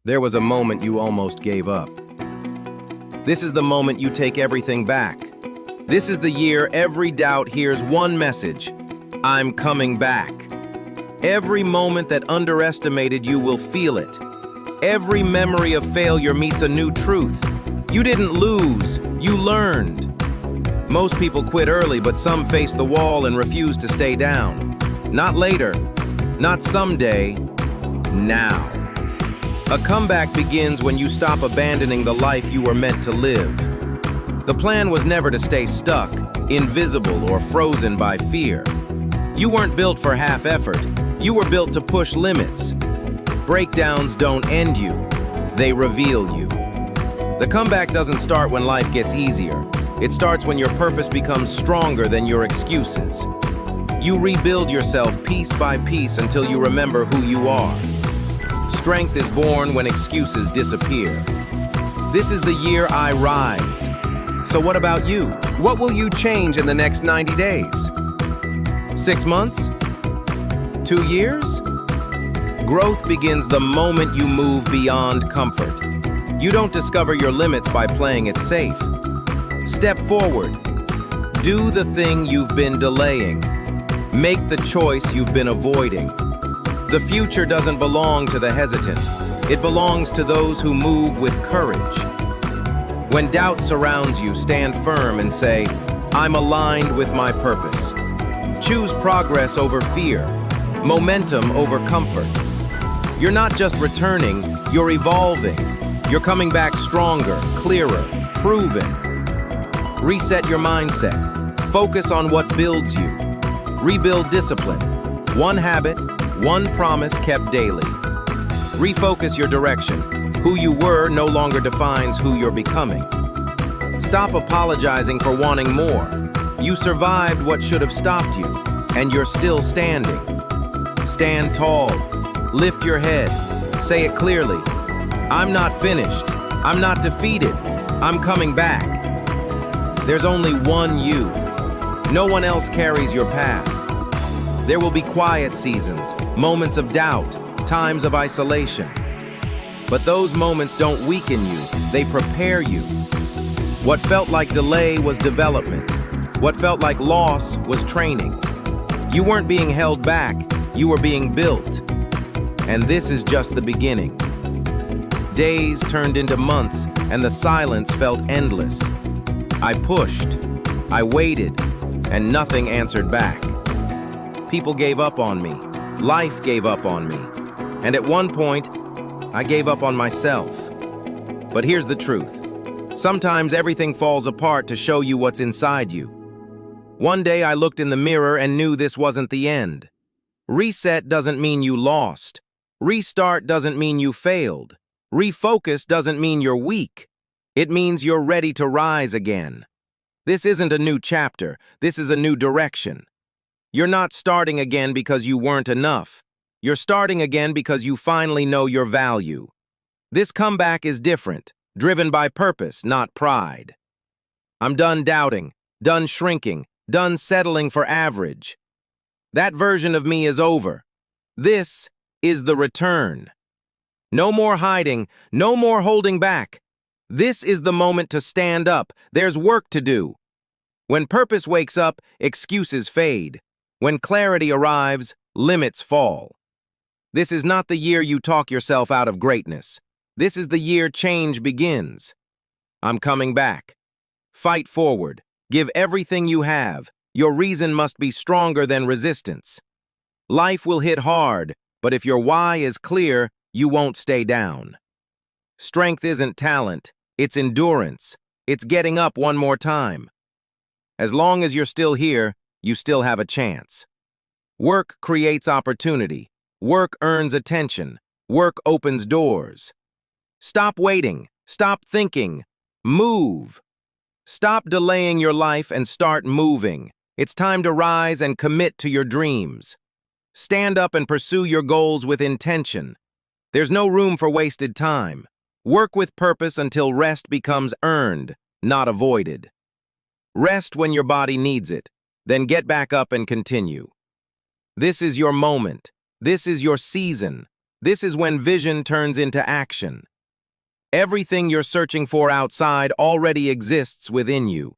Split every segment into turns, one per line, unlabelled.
There was a moment you almost gave up. This is the moment you take everything back. This is the year every doubt hears one message: I'm coming back. Every moment that underestimated you will feel it. Every memory of failure meets a new truth. You didn't lose, you learned. Most people quit early, but some face the wall and refuse to stay down. Not later, not someday, now. A comeback begins when you stop abandoning the life you were meant to live. The plan was never to stay stuck, invisible, or frozen by fear. You weren't built for half effort. You were built to push limits. Breakdowns don't end you, they reveal you. The comeback doesn't start when life gets easier. It starts when your purpose becomes stronger than your excuses. You rebuild yourself piece by piece until you remember who you are. Strength is born when excuses disappear. This is the year I rise. So what about you? What will you change in the next 90 days? 6 months? 2 years? Growth begins the moment you move beyond comfort. You don't discover your limits by playing it safe. Step forward. Do the thing you've been delaying. Make the choice you've been avoiding. The future doesn't belong to the hesitant. It belongs to those who move with courage. When doubt surrounds you, stand firm and say, I'm aligned with my purpose. Choose progress over fear, momentum over comfort. You're not just returning, you're evolving. You're coming back stronger, clearer, proven. Reset your mindset. Focus on what builds you. Rebuild discipline. One habit, one promise kept daily. Refocus your direction. Who you were no longer defines who you're becoming. Stop apologizing for wanting more. You survived what should have stopped you, and you're still standing. Stand tall. Lift your head. Say it clearly. I'm not finished. I'm not defeated. I'm coming back. There's only one you. No one else carries your path. There will be quiet seasons, moments of doubt, times of isolation. But those moments don't weaken you, they prepare you. What felt like delay was development. What felt like loss was training. You weren't being held back, you were being built. And this is just the beginning. Days turned into months, and the silence felt endless. I pushed, I waited, and nothing answered back. People gave up on me. Life gave up on me. And at one point, I gave up on myself. But here's the truth. Sometimes everything falls apart to show you what's inside you. One day I looked in the mirror and knew this wasn't the end. Reset doesn't mean you lost. Restart doesn't mean you failed. Refocus doesn't mean you're weak. It means you're ready to rise again. This isn't a new chapter. This is a new direction. You're not starting again because you weren't enough. You're starting again because you finally know your value. This comeback is different, driven by purpose, not pride. I'm done doubting, done shrinking, done settling for average. That version of me is over. This is the return. No more hiding, no more holding back. This is the moment to stand up. There's work to do. When purpose wakes up, excuses fade. When clarity arrives, limits fall. This is not the year you talk yourself out of greatness. This is the year change begins. I'm coming back. Fight forward. Give everything you have. Your reason must be stronger than resistance. Life will hit hard, but if your why is clear, you won't stay down. Strength isn't talent, it's endurance. It's getting up one more time. As long as you're still here, you still have a chance. Work creates opportunity. Work earns attention. Work opens doors. Stop waiting. Stop thinking. Move. Stop delaying your life and start moving. It's time to rise and commit to your dreams. Stand up and pursue your goals with intention. There's no room for wasted time. Work with purpose until rest becomes earned, not avoided. Rest when your body needs it, then get back up and continue. This is your moment. This is your season. This is when vision turns into action. Everything you're searching for outside already exists within you.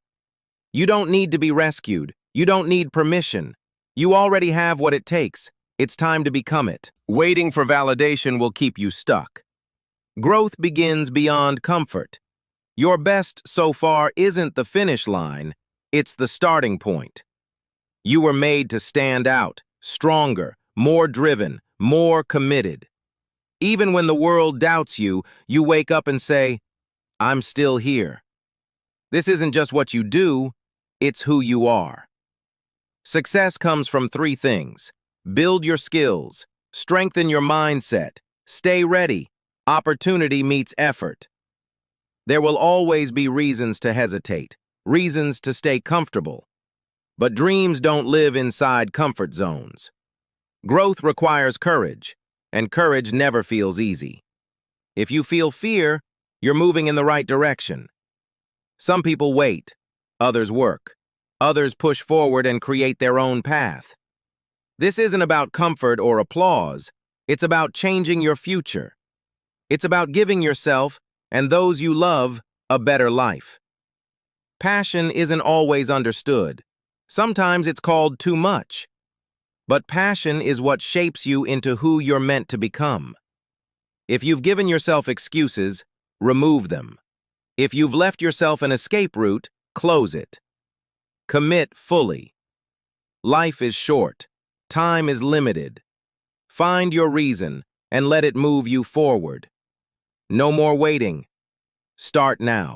You don't need to be rescued. You don't need permission. You already have what it takes. It's time to become it. Waiting for validation will keep you stuck. Growth begins beyond comfort. Your best so far isn't the finish line, it's the starting point. You were made to stand out, stronger, more driven, more committed. Even when the world doubts you, you wake up and say, I'm still here. This isn't just what you do, it's who you are. Success comes from three things: build your skills, strengthen your mindset, stay ready. Opportunity meets effort. There will always be reasons to hesitate, reasons to stay comfortable. But dreams don't live inside comfort zones. Growth requires courage, and courage never feels easy. If you feel fear, you're moving in the right direction. Some people wait, others work, others push forward and create their own path. This isn't about comfort or applause, it's about changing your future. It's about giving yourself and those you love a better life. Passion isn't always understood. Sometimes it's called too much. But passion is what shapes you into who you're meant to become. If you've given yourself excuses, remove them. If you've left yourself an escape route, close it. Commit fully. Life is short. Time is limited. Find your reason and let it move you forward. No more waiting. Start now.